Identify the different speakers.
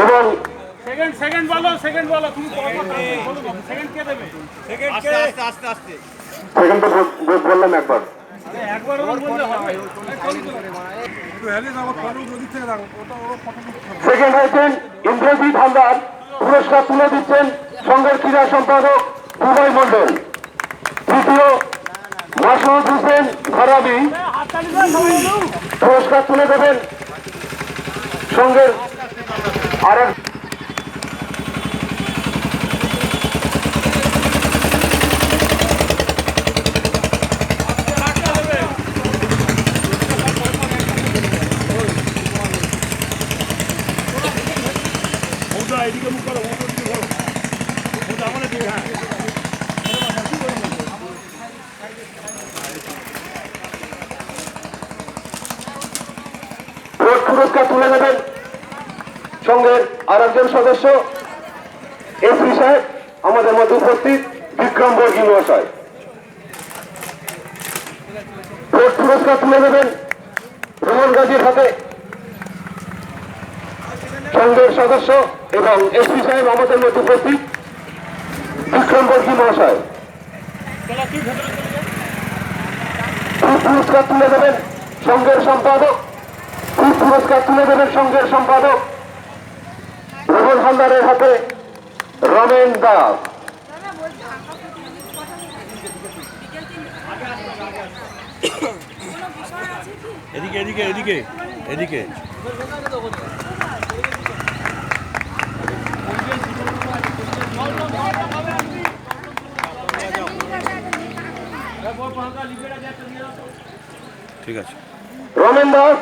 Speaker 1: এবং
Speaker 2: সেকেন্ড বলো তুমি সেকেন্ড কে দেবে আস্তে
Speaker 1: সেকেন্ড তো বললাম একবার।
Speaker 2: একবার বললে হবে
Speaker 1: সেকেন্ড হয়েছেন ইন্দ্রজিৎ হালদার, পুরস্কার তুলে দিচ্ছেন সংঘের ক্রীড়া সম্পাদক উভয় মন্ডল। তৃতীয় মাসুদ হোসেন ফারাবি, পুরস্কার তুলে দেবেন সংঘের আরেক
Speaker 2: এদিকে মুখ করো আমার দিকে হ্যাঁ
Speaker 1: পুরস্কার তুলে নেবেন সংঘের আরেকজন সদস্য এসপি সাহেব আমাদের মধ্যে উপস্থিত বিক্রম বর্গী মহাশয়। পুরস্কার তুলে নেবেন রোহন গাজীর হাতে সংঘের সদস্য এবং এসপি সাহেব আমাদের মধ্যে উপস্থিত বিক্রম বর্গী মহাশয়। পুরস্কার তুলে দেবেন সংঘের সম্পাদক, পুরস্কার তুলে দেবেন সংঘের সম্পাদক রোহন হালদারের হাতে রমেন দাস।
Speaker 2: এদিকে এদিকে এদিকে এদিকে ঠিক আছে
Speaker 1: রমেন দাস।